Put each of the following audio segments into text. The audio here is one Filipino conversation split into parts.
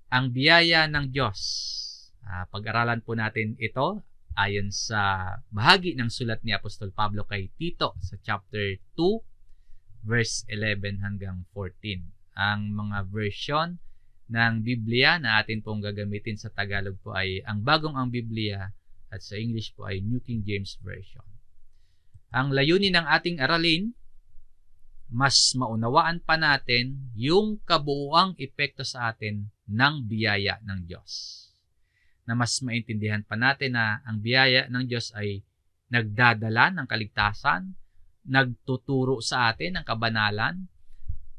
Ang biyaya ng Diyos. Pag-aralan po natin ito ayon sa bahagi ng sulat ni Apostol Pablo kay Tito sa chapter 2, verse 11 hanggang 14. Ang mga version ng Biblia na atin pong gagamitin sa Tagalog po ay ang Bagong ang Biblia at sa English po ay New King James Version. Ang layunin ng ating aralin, mas maunawaan pa natin yung kabuuang epekto sa atin ng biyaya ng Diyos. Na mas maintindihan pa natin na ang biyaya ng Diyos ay nagdadala ng kaligtasan, nagtuturo sa atin ng kabanalan,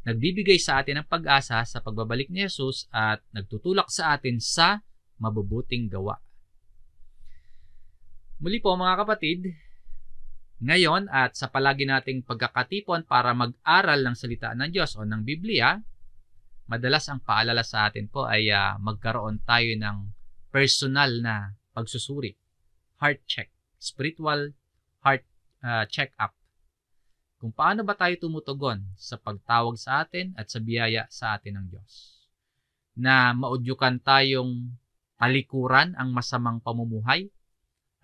nagbibigay sa atin ng pag-asa sa pagbabalik ni Jesus at nagtutulak sa atin sa mabubuting gawa. Muli po mga kapatid, ngayon at sa palagi nating pagkakatipon para mag-aral ng salita ng Diyos o ng Biblia, madalas ang paalala sa atin po ay magkaroon tayo ng personal na pagsusuri, heart check, spiritual heart check-up. Kung paano ba tayo tumutugon sa pagtawag sa atin at sa biyaya sa atin ng Diyos. Na maudyukan tayong talikuran ang masamang pamumuhay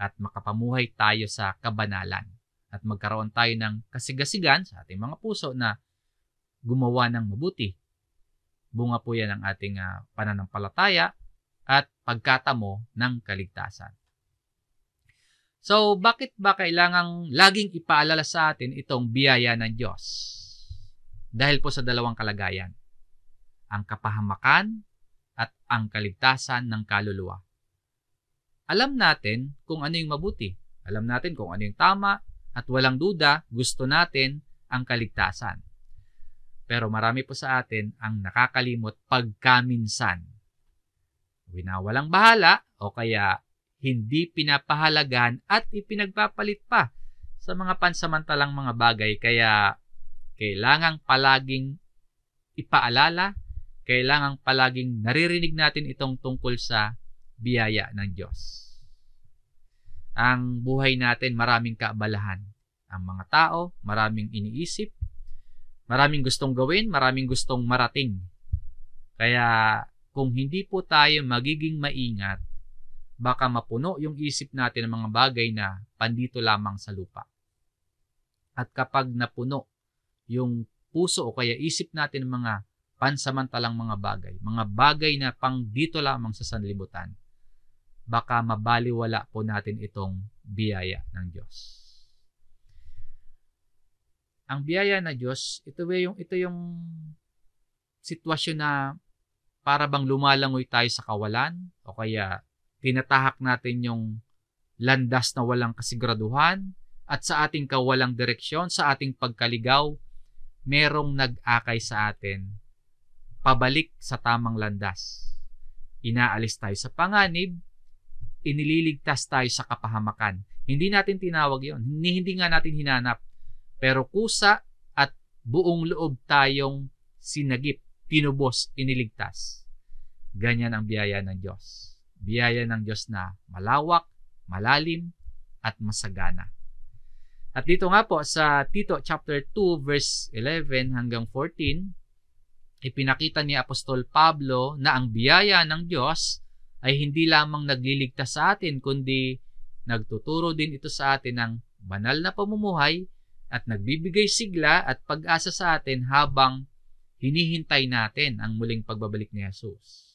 at makapamuhay tayo sa kabanalan. At magkaroon tayo ng kasigasigan sa ating mga puso na gumawa ng mabuti. Bunga po yan ng ating pananampalataya at pagkatamo ng kaligtasan. So, bakit ba kailangang laging ipaalala sa atin itong biyaya ng Diyos? Dahil po sa dalawang kalagayan. Ang kapahamakan at ang kaligtasan ng kaluluwa. Alam natin kung ano yung mabuti. Alam natin kung ano yung tama at walang duda gusto natin ang kaligtasan. Pero marami po sa atin ang nakakalimot pagkaminsan. Winawalang bahala o kaya hindi pinapahalagan at ipinagpapalit pa sa mga pansamantalang mga bagay. Kaya kailangang palaging ipaalala, kailangang palaging naririnig natin itong tungkol sa biyaya ng Diyos. Ang buhay natin maraming kaabalahan. Ang mga tao maraming iniisip, maraming gustong gawin, maraming gustong marating. Kaya kung hindi po tayo magiging maingat, baka mapuno yung isip natin ng mga bagay na pandito lamang sa lupa. At kapag napuno yung puso o kaya isip natin ng mga pansamantalang mga bagay na pang dito lamang sa sanlibutan, baka mabaliwala po natin itong biyaya ng Diyos. Ang biyaya ng Diyos, ito yung sitwasyon na para bang lumalangoy tayo sa kawalan o kaya tinatahak natin yung landas na walang kasiguraduhan at sa ating kawalang direksyon, sa ating pagkaligaw, merong nag-akay sa atin pabalik sa tamang landas. Inaalis tayo sa panganib, inililigtas tayo sa kapahamakan. Hindi natin tinawag yon, hindi nga natin hinanap. Pero kusa at buong loob tayong sinagip, tinubos, iniligtas. Ganyan ang biyaya ng Diyos. Biyaya ng Diyos na malawak, malalim, at masagana. At dito nga po sa Tito chapter 2 verse 11 hanggang 14, ipinakita ni Apostol Pablo na ang biyaya ng Diyos ay hindi lamang nagliligtas sa atin, kundi nagtuturo din ito sa atin ng banal na pamumuhay at nagbibigay sigla at pag-asa sa atin habang hinihintay natin ang muling pagbabalik ni Jesus.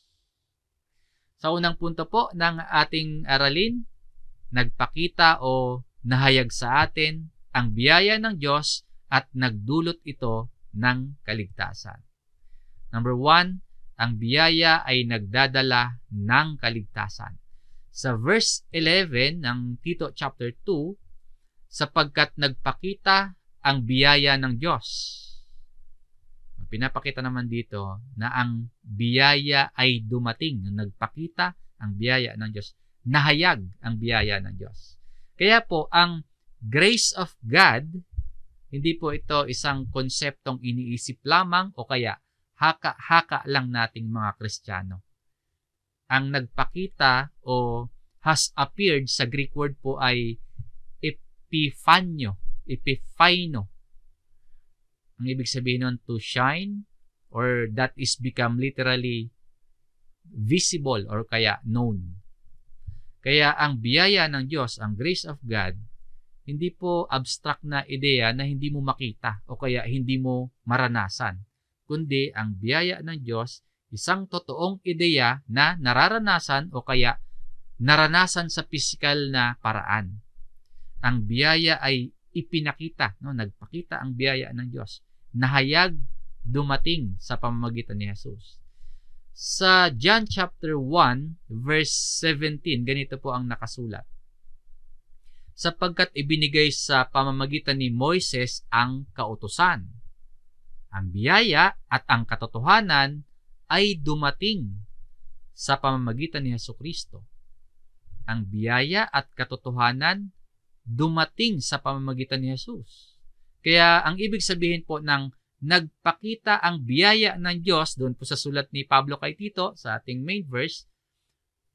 Sa unang punto po ng ating aralin, nagpakita o nahayag sa atin ang biyaya ng Diyos at nagdulot ito ng kaligtasan. Number 1, ang biyaya ay nagdadala ng kaligtasan. Sa verse 11 ng Tito chapter 2, sapagkat nagpakita ang biyaya ng Diyos. Pinapakita naman dito na ang biyaya ay dumating. Nagpakita ang biyaya ng Diyos. Nahayag ang biyaya ng Diyos. Kaya po, ang grace of God, hindi po ito isang konseptong iniisip lamang o kaya haka-haka lang nating mga Kristiyano. Ang nagpakita o has appeared sa Greek word po ay epiphaino. Ang ibig sabihin nun, to shine, or that is become literally visible or kaya known. Kaya ang biyaya ng Diyos, ang grace of God, hindi po abstract na ideya na hindi mo makita o kaya hindi mo maranasan. Kundi ang biyaya ng Diyos, isang totoong ideya na nararanasan o kaya naranasan sa pisikal na paraan. Ang biyaya ay ipinakita, no? Nagpakita ang biyaya ng Diyos. Nahayag, dumating sa pamamagitan ni Jesus. Sa John chapter 1 verse 17, ganito po ang nakasulat. Sapagkat ibinigay sa pamamagitan ni Moises ang kautusan. Ang biyaya at ang katotohanan ay dumating sa pamamagitan ni Jesucristo. Ang biyaya at katotohanan dumating sa pamamagitan ni Jesus. Kaya ang ibig sabihin po ng nagpakita ang biyaya ng Diyos, doon po sa sulat ni Pablo kay Tito, sa ating main verse,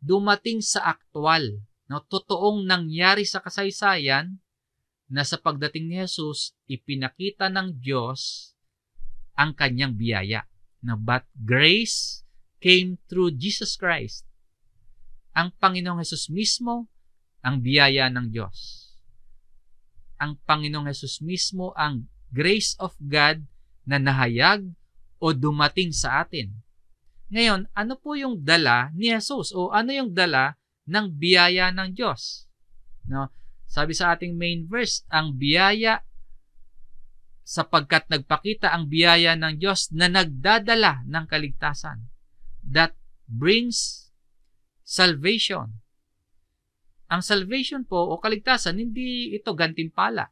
dumating sa aktwal, no? Totoong nangyari sa kasaysayan na sa pagdating ni Jesus, ipinakita ng Diyos ang kanyang biyaya. No? But grace came through Jesus Christ. Ang Panginoong Jesus mismo, ang biyaya ng Diyos. Ang Panginoong Jesus mismo, ang grace of God na nahayag o dumating sa atin. Ngayon, ano po yung dala ni Jesus o ano yung dala ng biyaya ng Diyos? No? Sabi sa ating main verse, ang biyaya sapagkat nagpakita ang biyaya ng Diyos na nagdadala ng kaligtasan. That brings salvation. Ang salvation po o kaligtasan, hindi ito gantimpala.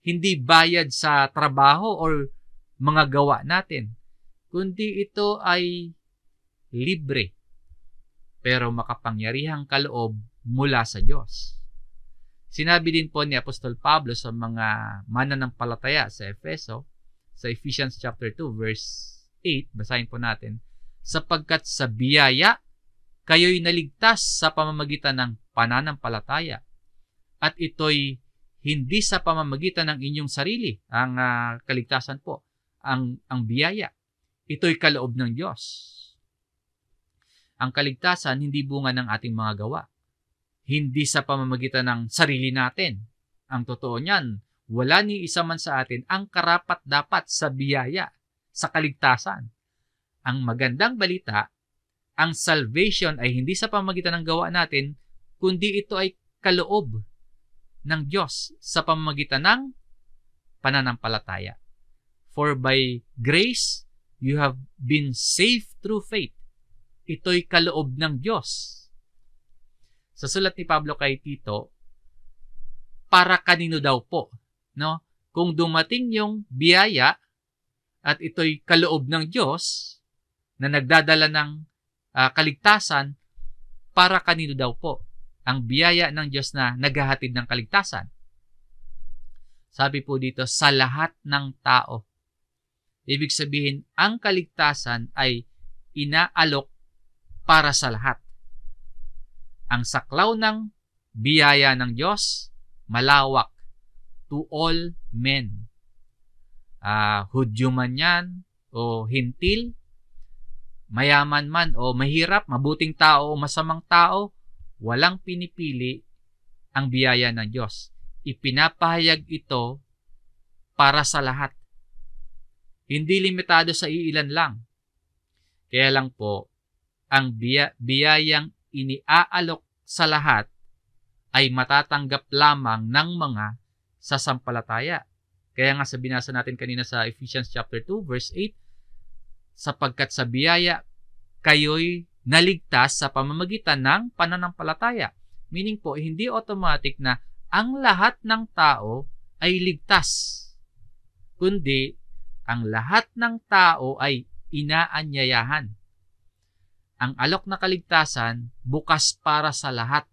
Hindi bayad sa trabaho or mga gawa natin, kundi ito ay libre, pero makapangyarihang kaloob mula sa Diyos. Sinabi din po ni Apostol Pablo sa mga mananampalataya sa Efeso, sa Ephesians chapter 2 verse 8, basahin po natin, sapagkat sa biyaya, kayo'y naligtas sa pamamagitan ng pananampalataya, at ito'y hindi sa pamamagitan ng inyong sarili, ang kaligtasan po, ang biyaya. Ito'y kaloob ng Diyos. Ang kaligtasan hindi bunga ng ating mga gawa. Hindi sa pamamagitan ng sarili natin. Ang totoo niyan, wala ni isa man sa atin ang karapat-dapat sa biyaya, sa kaligtasan. Ang magandang balita, ang salvation ay hindi sa pamamagitan ng gawa natin, kundi ito ay kaloob ng Diyos sa pamamagitan ng pananampalataya. For by grace, you have been saved through faith. Ito'y kaloob ng Diyos. Sa sulat ni Pablo kay Tito, para kanino daw po? No? Kung dumating yung biyaya at ito'y kaloob ng Diyos na nagdadala ng kaligtasan, para kanino daw po? Ang biyaya ng Diyos na naghahatid ng kaligtasan. Sabi po dito, sa lahat ng tao. Ibig sabihin, ang kaligtasan ay inaalok para sa lahat. Ang saklaw ng biyaya ng Diyos, malawak, to all men. Hudyo man yan, o hintil, mayaman man o mahirap, mabuting tao o masamang tao, walang pinipili ang biyaya ng Diyos. Ipinapahayag ito para sa lahat. Hindi limitado sa iilan lang. Kaya lang po, ang biyayang iniaalok sa lahat ay matatanggap lamang ng mga sasampalataya. Kaya nga sa binasa natin kanina sa Ephesians chapter 2 verse 8, sapagkat sa biyaya kayo'y naligtas sa pamamagitan ng pananampalataya. Meaning po, hindi automatic na ang lahat ng tao ay ligtas, kundi ang lahat ng tao ay inaanyayahan. Ang alok na kaligtasan bukas para sa lahat,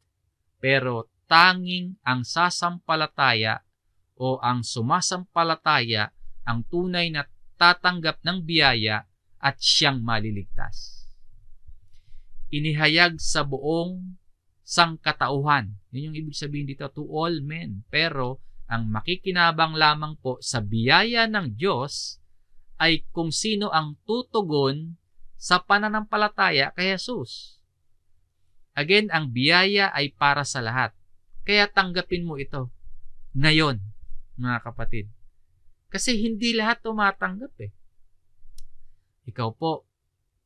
pero tanging ang sasampalataya o ang sumasampalataya ang tunay na tatanggap ng biyaya at siyang maliligtas. Inihayag sa buong sangkatauhan. Yun yung ibig sabihin dito, to all men. Pero ang makikinabang lamang po sa biyaya ng Diyos ay kung sino ang tutugon sa pananampalataya kay Jesus. Again, ang biyaya ay para sa lahat. Kaya tanggapin mo ito ngayon, mga kapatid. Kasi hindi lahat tumatanggap eh. Ikaw po,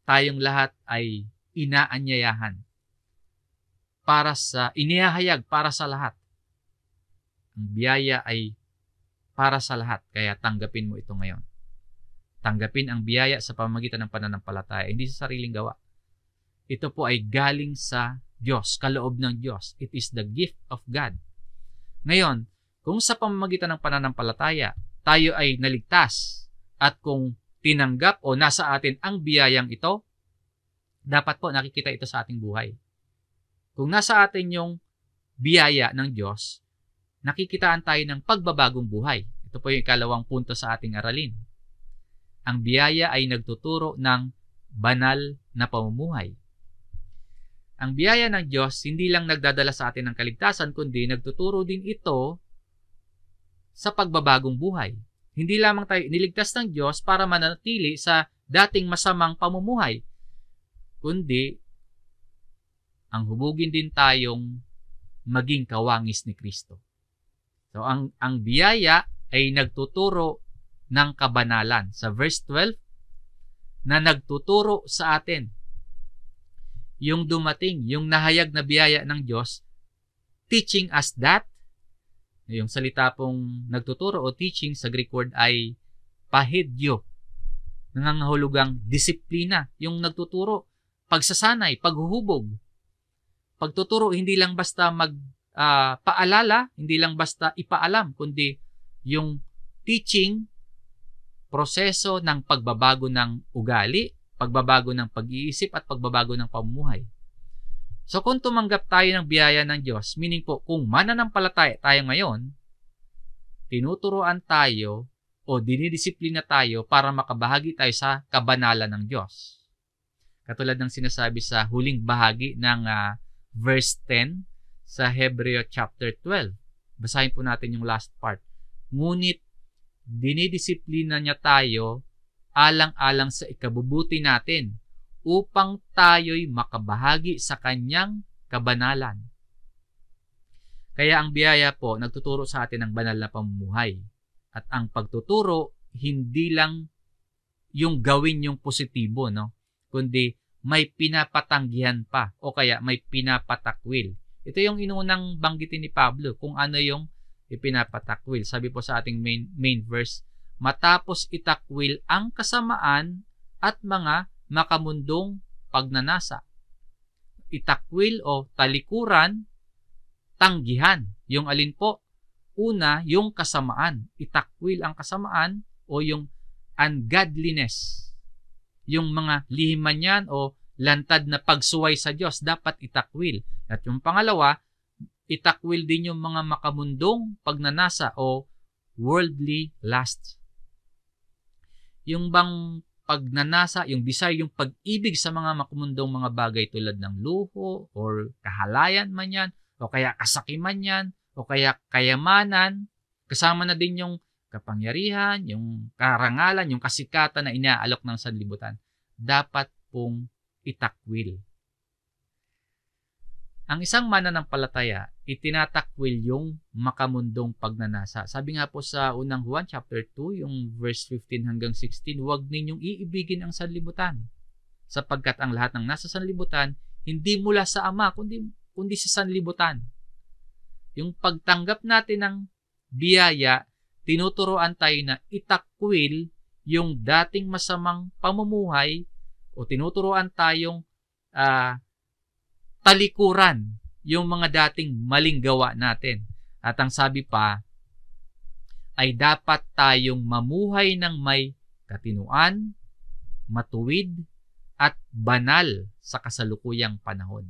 tayong lahat ay inaanyayahan inihahayag para sa lahat. Ang biyaya ay para sa lahat, kaya tanggapin mo ito ngayon. Tanggapin ang biyaya sa pamamagitan ng pananampalataya, hindi sa sariling gawa. Ito po ay galing sa Diyos, kaloob ng Diyos. It is the gift of God. Ngayon, kung sa pamamagitan ng pananampalataya, tayo ay naligtas at kung tinanggap o nasa atin ang biyayang ito, dapat po nakikita ito sa ating buhay. Kung nasa atin yung biyaya ng Diyos, nakikitaan tayo ng pagbabagong buhay. Ito po yung ikalawang punto sa ating aralin. Ang biyaya ay nagtuturo ng banal na pamumuhay. Ang biyaya ng Diyos hindi lang nagdadala sa atin ng kaligtasan, kundi nagtuturo din ito sa pagbabagong buhay. Hindi lamang tayo iniligtas ng Diyos para manatili sa dating masamang pamumuhay, kundi ang hubugin din tayong maging kawangis ni Kristo. So, ang biyaya ay nagtuturo ng kabanalan. Sa verse 12, na nagtuturo sa atin yung dumating, yung nahayag na biyaya ng Diyos, teaching us that, yung salita pong nagtuturo o teaching sa Greek word ay pahidyo, nangangahulugang disiplina, yung nagtuturo, pagsasanay, paghuhubog. Pagtuturo, hindi lang basta paalala, hindi lang basta ipaalam, kundi yung teaching, proseso ng pagbabago ng ugali, pagbabago ng pag-iisip at pagbabago ng pamumuhay. So kung tumanggap tayo ng biyaya ng Diyos, meaning po kung mananampalataya tayo ngayon, tinuturuan tayo o dinidisiplina tayo para makabahagi tayo sa kabanalan ng Diyos. Katulad ng sinasabi sa huling bahagi ng verse 10 sa Hebreo chapter 12. Basahin po natin yung last part. Ngunit dinidisiplina niya tayo alang-alang sa ikabubuti natin upang tayo'y makabahagi sa kanyang kabanalan. Kaya ang biyaya po nagtuturo sa atin ng banal na pamumuhay. At ang pagtuturo, hindi lang yung gawin yung positibo, no? Kundi may pinapatanggihan pa o kaya may pinapatakwil. Ito yung inunang banggitin ni Pablo kung ano yung ipinapatakwil. Sabi po sa ating main verse, matapos itakwil ang kasamaan at mga makamundong pagnanasa. Itakwil o talikuran, tanggihan. Yung alin po? Una, yung kasamaan. Itakwil ang kasamaan o yung ungodliness. Yung mga lihiman yan o lantad na pagsuway sa Diyos, dapat itakwil. At yung pangalawa, itakwil din yung mga makamundong pagnanasa o worldly lust. Yung bang pagnanasa, yung desire, yung pag-ibig sa mga makamundong mga bagay tulad ng luho or kahalayan man yan, o kaya kasakiman yan, o kaya kayamanan, kasama na din yung kapangyarihan, yung karangalan, yung kasikatan na inaalok ng sanlibutan, dapat pong itakwil. Ang isang mananampalataya, itinatakwil yung makamundong pagnanasa. Sabi nga po sa unang Juan chapter 2, yung verse 15 hanggang 16, huwag ninyong iibigin ang sanlibutan, sapagkat ang lahat ng nasa sanlibutan, hindi mula sa Ama, kundi sa sanlibutan. Yung pagtanggap natin ng biyaya, tinuturoan tayo na itakwil yung dating masamang pamumuhay o tinuturoan tayong talikuran yung mga dating maling gawa natin. At ang sabi pa, ay dapat tayong mamuhay ng may katinuan, matuwid, at banal sa kasalukuyang panahon.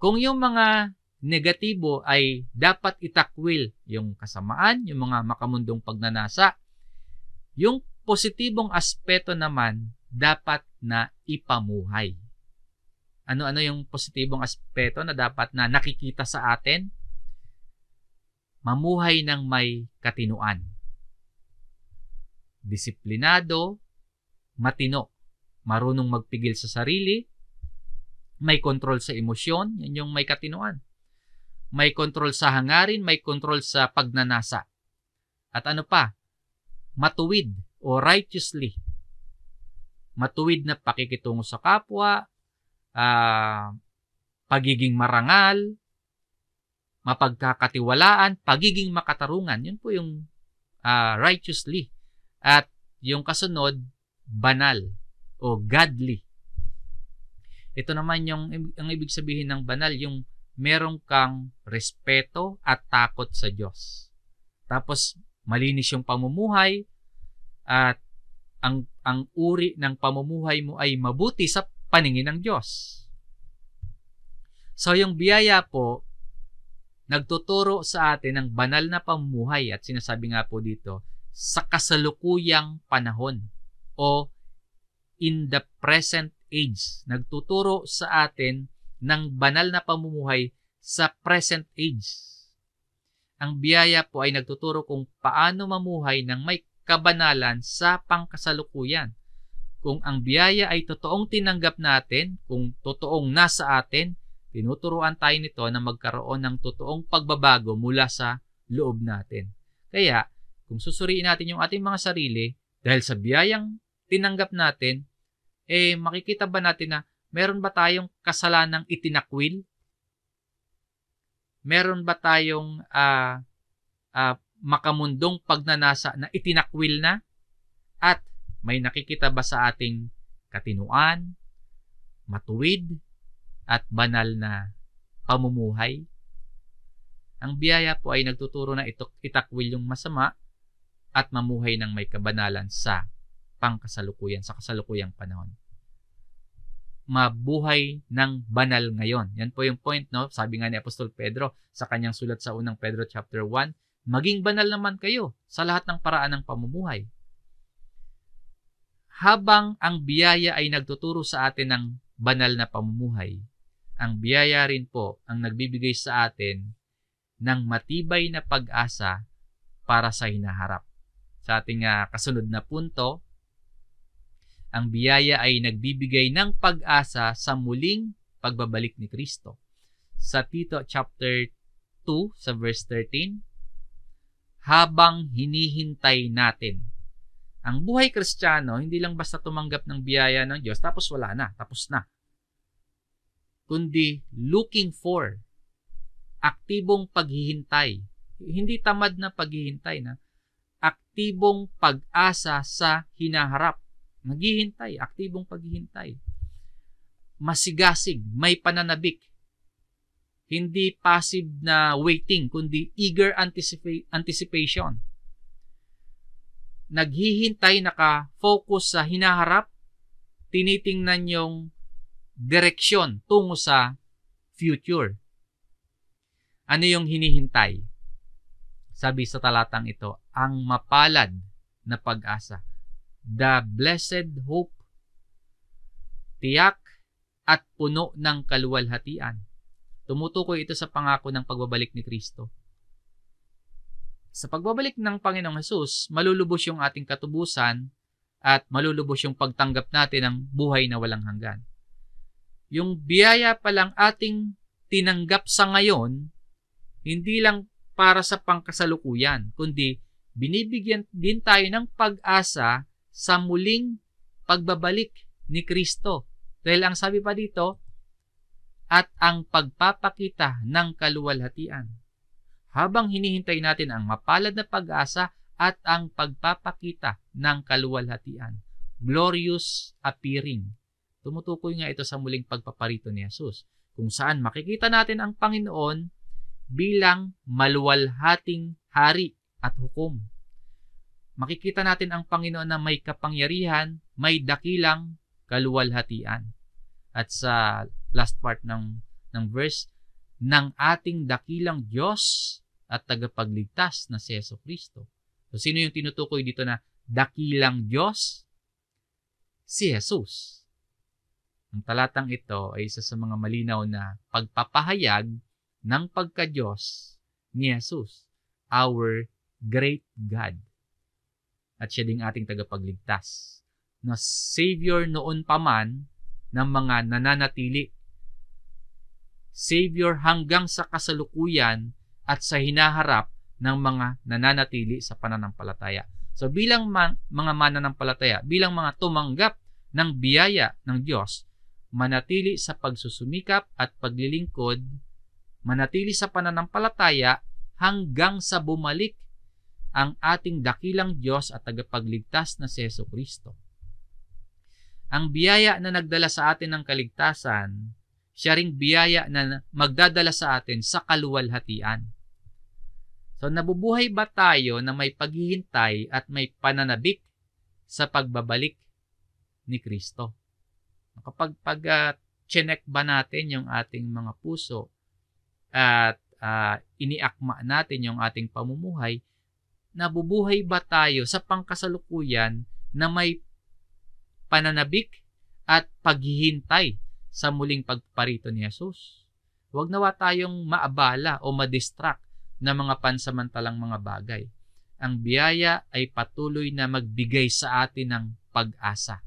Kung yung mga negatibo ay dapat itakwil yung kasamaan, yung mga makamundong pagnanasa, yung positibong aspeto naman dapat na ipamuhay. Ano-ano yung positibong aspeto na dapat na nakikita sa atin? Mamuhay ng may katinuan. Disiplinado, matino. marunong magpigil sa sarili, may control sa emosyon, yan yung may katinoan. May control sa hangarin, may control sa pagnanasa. At ano pa? Matuwid o righteously. Matuwid na pakikitungo sa kapwa, pagiging marangal, mapagkakatiwalaan, pagiging makatarungan. Yun po yung righteously. At yung kasunod, banal o godly. Ito naman ang ibig sabihin ng banal, yung meron kang respeto at takot sa Diyos. Tapos, malinis yung pamumuhay at ang uri ng pamumuhay mo ay mabuti sa paningin ng Diyos. So, yung biyaya po, nagtuturo sa atin ng banal na pamumuhay at sinasabi nga po dito, sa kasalukuyang panahon o in the present age. Nagtuturo sa atin ng banal na pamumuhay sa present age. Ang biyaya po ay nagtuturo kung paano mamuhay ng may kabanalan sa pangkasalukuyan. Kung ang biyaya ay totoong tinanggap natin, kung totoong nasa atin, tinuturuan tayo nito na magkaroon ng totoong pagbabago mula sa loob natin. Kaya, kung susuriin natin yung ating mga sarili, dahil sa biyayang tinanggap natin, makikita ba natin na meron ba tayong kasalanang itinakwil? Meron ba tayong makamundong pagnanasa na itinakwil na? At may nakikita ba sa ating katinuan, matuwid, at banal na pamumuhay? Ang biyaya po ay nagtuturo na itakwil yung masama at mamuhay ng may kabanalan sa pangkasalukuyan, sa kasalukuyang panahon. Mabuhay ng banal ngayon. Yan po yung point, no? Sabi nga ni Apostol Pedro sa kanyang sulat sa unang Pedro chapter 1, maging banal naman kayo sa lahat ng paraan ng pamumuhay. Habang ang biyaya ay nagtuturo sa atin ng banal na pamumuhay, ang biyaya rin po ang nagbibigay sa atin ng matibay na pag-asa para sa hinaharap. Sa ating kasunod na punto, ang biyaya ay nagbibigay ng pag-asa sa muling pagbabalik ni Kristo. Sa Tito chapter 2 sa verse 13, habang hinihintay natin. Ang buhay Kristiyano, hindi lang basta tumanggap ng biyaya ng Diyos tapos wala na, tapos na. Kundi looking for, aktibong paghihintay. Hindi tamad na paghihintay, na aktibong pag-asa sa hinaharap. Naghihintay, aktibong paghihintay. Masigasig, may pananabik. Hindi passive na waiting, kundi eager anticipation. Naghihintay, naka-focus sa hinaharap, tinitingnan yung direksyon tungo sa future. Ano yung hinihintay? Sabi sa talatang ito, ang mapalad na pag-asa. The blessed hope, tiyak at puno ng kaluwalhatian. Tumutukoy ito sa pangako ng pagbabalik ni Kristo. Sa pagbabalik ng Panginoong Hesus, malulubos yung ating katubusan at malulubos yung pagtanggap natin ng buhay na walang hanggan. Yung biyaya palang ating tinanggap sa ngayon, hindi lang para sa pangkasalukuyan, kundi binibigyan din tayo ng pag-asa sa muling pagbabalik ni Kristo. Dahil ang sabi pa dito, at ang pagpapakita ng kaluwalhatian. Habang hinihintay natin ang mapalad na pag-asa at ang pagpapakita ng kaluwalhatian. Glorious appearing. Tumutukoy nga ito sa muling pagpaparito ni Jesus, kung saan makikita natin ang Panginoon bilang maluwalhating hari at hukom. Makikita natin ang Panginoon na may kapangyarihan, may dakilang kaluwalhatian. At sa last part ng verse, ng ating dakilang Diyos at tagapagligtas na si Jesucristo. So, sino yung tinutukoy dito na dakilang Diyos? Si Jesus. Ang talatang ito ay isa sa mga malinaw na pagpapahayag ng pagka-Diyos ni Jesus, our great God. At siya ding ating tagapagligtas. na Savior noon pa man ng mga nananatili. Savior hanggang sa kasalukuyan at sa hinaharap ng mga nananatili sa pananampalataya. So bilang mga mananampalataya, bilang mga tumanggap ng biyaya ng Diyos, manatili sa pagsusumikap at paglilingkod, manatili sa pananampalataya hanggang sa bumalik ang ating dakilang Diyos at tagapagligtas na si Jesucristo. Ang biyaya na nagdala sa atin ng kaligtasan, siya ring biyaya na magdadala sa atin sa kaluwalhatian. So nabubuhay ba tayo na may paghihintay at may pananabik sa pagbabalik ni Kristo? Kapag chinek ba natin yung ating mga puso at iniakma natin yung ating pamumuhay, nabubuhay ba tayo sa pangkasalukuyan na may pananabik at paghihintay sa muling pagparito ni Jesus? Huwag nawa tayong maabala o madistract ng mga pansamantalang mga bagay. Ang biyaya ay patuloy na magbigay sa atin ng pag-asa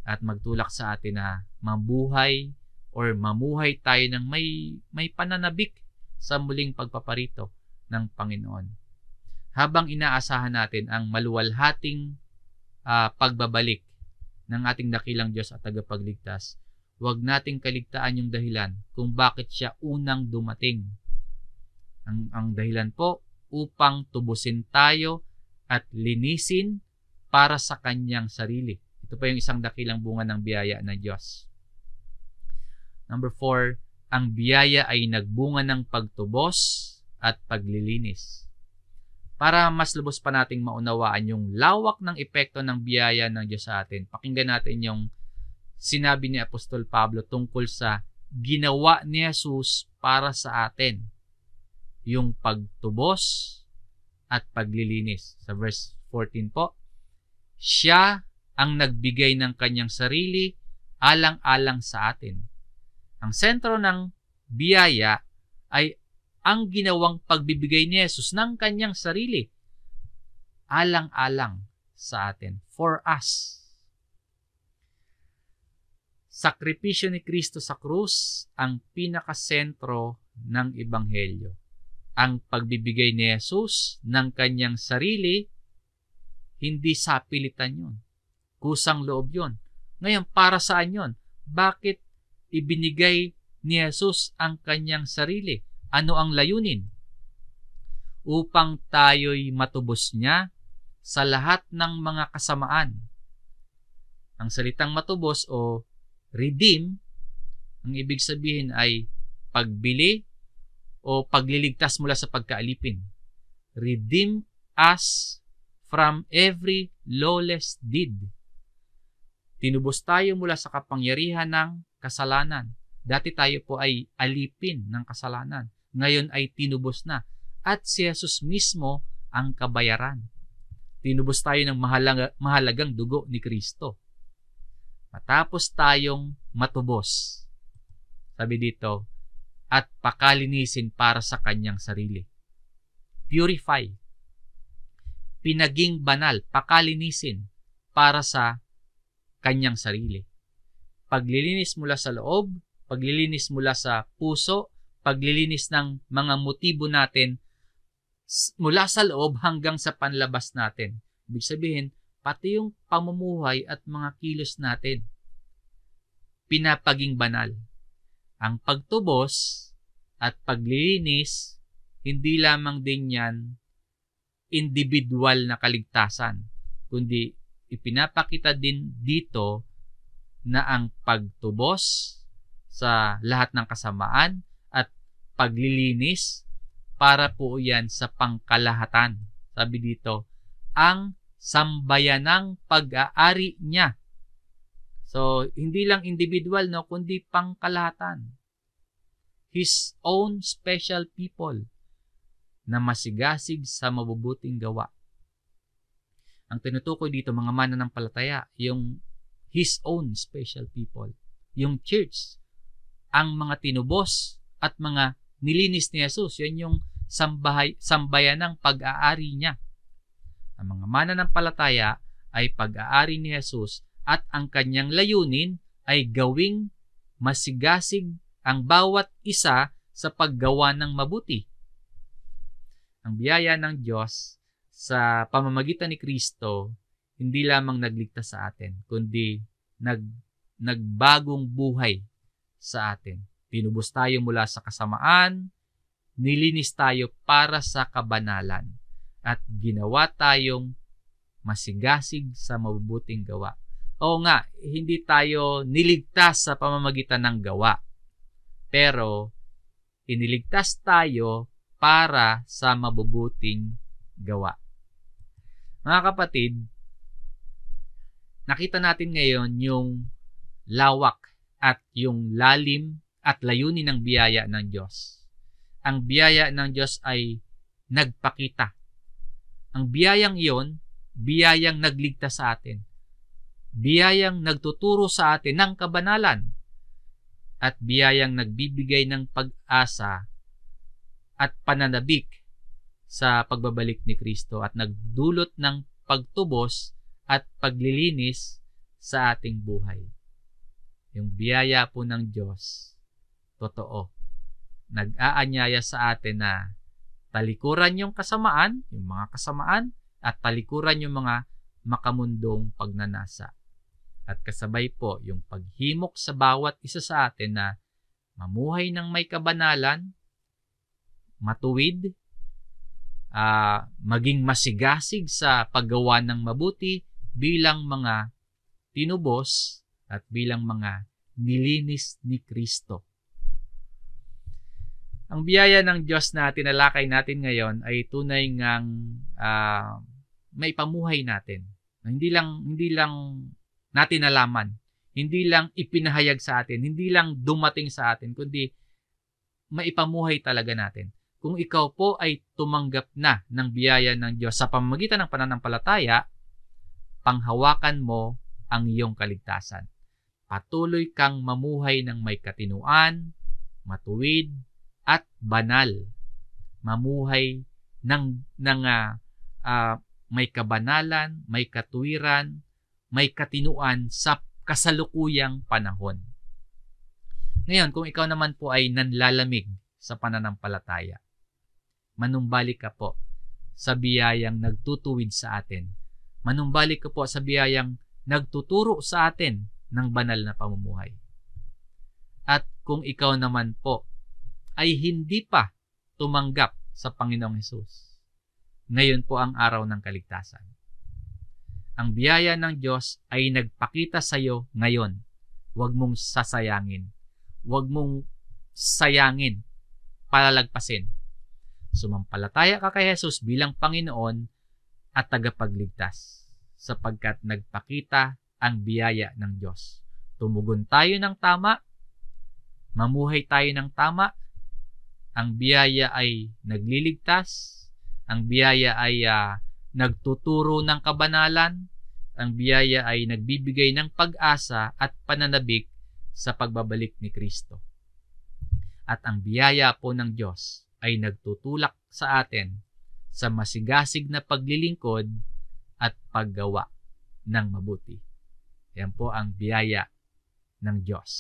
at magtulak sa atin na mabuhay or mamuhay tayo ng may pananabik sa muling pagpaparito ng Panginoon. Habang inaasahan natin ang maluwalhating pagbabalik ng ating dakilang Diyos at tagapagligtas, huwag nating kaligtaan yung dahilan kung bakit siya unang dumating. Ang dahilan po upang tubusin tayo at linisin para sa kanyang sarili. Ito pa yung isang dakilang bunga ng biyaya ng Diyos. Number 4, ang biyaya ay nagbunga ng pagtubos at paglilinis. Para mas lubos pa nating maunawaan yung lawak ng epekto ng biyaya ng Diyos sa atin, pakinggan natin yung sinabi ni Apostol Pablo tungkol sa ginawa ni Jesus para sa atin, yung pagtubos at paglilinis. Sa verse 14 po, siya ang nagbigay ng kanyang sarili alang-alang sa atin. Ang sentro ng biyaya ay ang ginawang pagbibigay ni Jesus ng kanyang sarili alang-alang sa atin, for us. Sakripisyo ni Kristo sa krus ang pinakasentro ng Ebanghelyo. Ang pagbibigay ni Jesus ng kanyang sarili, hindi sapilitan yun. Kusang loob yun. Ngayon, para saan yun? Bakit ibinigay ni Jesus ang kanyang sarili? Ano ang layunin? Upang tayo'y matubos niya sa lahat ng mga kasamaan. Ang salitang matubos o redeem, ang ibig sabihin ay pagbili o pagliligtas mula sa pagkaalipin. Redeem us from every lawless deed. Tinubos tayo mula sa kapangyarihan ng kasalanan. Dati tayo po ay alipin ng kasalanan. Ngayon ay tinubos na. At si Jesus mismo ang kabayaran. Tinubos tayo ng mahalagang dugo ni Kristo. Matapos tayong matubos, sabi dito, at pakalinisin para sa kanyang sarili. Purify. Pinaging banal, pakalinisin para sa kanyang sarili. Paglilinis mula sa loob, paglilinis mula sa puso, paglilinis ng mga motibo natin mula sa loob hanggang sa panlabas natin. Ibig sabihin, pati yung pamumuhay at mga kilos natin, pinapaging banal. Ang pagtubos at paglilinis, hindi lamang din yan individual na kaligtasan, kundi ipinapakita din dito na ang pagtubos sa lahat ng kasamaan at paglilinis para po yan sa pangkalahatan. Sabi dito, ang sambayanang pag-aari niya. So, hindi lang individual, no, kundi pangkalahatan. His own special people na masigasig sa mabubuting gawa. Ang tinutukoy dito, mga mananampalataya, yung His own special people. Yung church, ang mga tinubos at mga nilinis ni Jesus, yan yung sambayanang pag-aari niya. Ang mga mananampalataya ay pag-aari ni Jesus at ang kanyang layunin ay gawing masigasig ang bawat isa sa paggawa ng mabuti. Ang biyaya ng Diyos sa pamamagitan ni Kristo hindi lamang nagligtas sa atin, kundi nagbagong buhay sa atin. Tinubos tayo mula sa kasamaan, nilinis tayo para sa kabanalan, at ginawa tayong masigasig sa mabubuting gawa. Oo nga, hindi tayo niligtas sa pamamagitan ng gawa, pero iniligtas tayo para sa mabubuting gawa. Mga kapatid, nakita natin ngayon yung lawak at yung lalim at layunin ng biyaya ng Diyos. Ang biyaya ng Diyos ay nagpakita. Ang biyayang iyon, biyayang nagligtas sa atin. Biyayang nagtuturo sa atin ng kabanalan. At biyayang nagbibigay ng pag-asa at pananabik sa pagbabalik ni Kristo at nagdulot ng pagtubos at paglilinis sa ating buhay. Yung biyaya po ng Diyos, totoo. Nag-aanyaya sa atin na talikuran yung kasamaan, yung mga kasamaan, at talikuran yung mga makamundong pagnanasa. At kasabay po yung paghimok sa bawat isa sa atin na mamuhay ng may kabanalan, matuwid, maging masigasig sa paggawa ng mabuti bilang mga tinubos at bilang mga nilinis ni Kristo. Ang biyaya ng Diyos na tinalakay natin ngayon ay tunay ngang may pamuhay natin. Hindi lang natin nalaman, hindi lang ipinahayag sa atin, hindi lang dumating sa atin, kundi maipamuhay talaga natin. Kung ikaw po ay tumanggap na ng biyaya ng Diyos sa pamamagitan ng pananampalataya, panghawakan mo ang iyong kaligtasan. Patuloy kang mamuhay ng may katinuan, matuwid, at banal. Mamuhay ng may kabanalan, may katuwiran, may katinuan sa kasalukuyang panahon. Ngayon, kung ikaw naman po ay nanlalamig sa pananampalataya, manumbalik ka po sa biyayang nagtutuwid sa atin. Manumbalik ka po sa biyayang nagtuturo sa atin ng banal na pamumuhay. At kung ikaw naman po ay hindi pa tumanggap sa Panginoong Hesus, ngayon po ang araw ng kaligtasan. Ang biyaya ng Diyos ay nagpakita sa iyo ngayon. Huwag mong sasayangin. Huwag mong sayangin, palalagpasin. Sumampalataya ka kay Jesus bilang Panginoon at tagapagligtas, sapagkat nagpakita ang biyaya ng Diyos. Tumugon tayo ng tama, mamuhay tayo ng tama, ang biyaya ay nagliligtas, ang biyaya ay nagtuturo ng kabanalan, ang biyaya ay nagbibigay ng pag-asa at pananabik sa pagbabalik ni Kristo. At ang biyaya po ng Diyos ay nagtutulak sa atin sa masigasig na paglilingkod at paggawa ng mabuti. Yan po ang biyaya ng Diyos.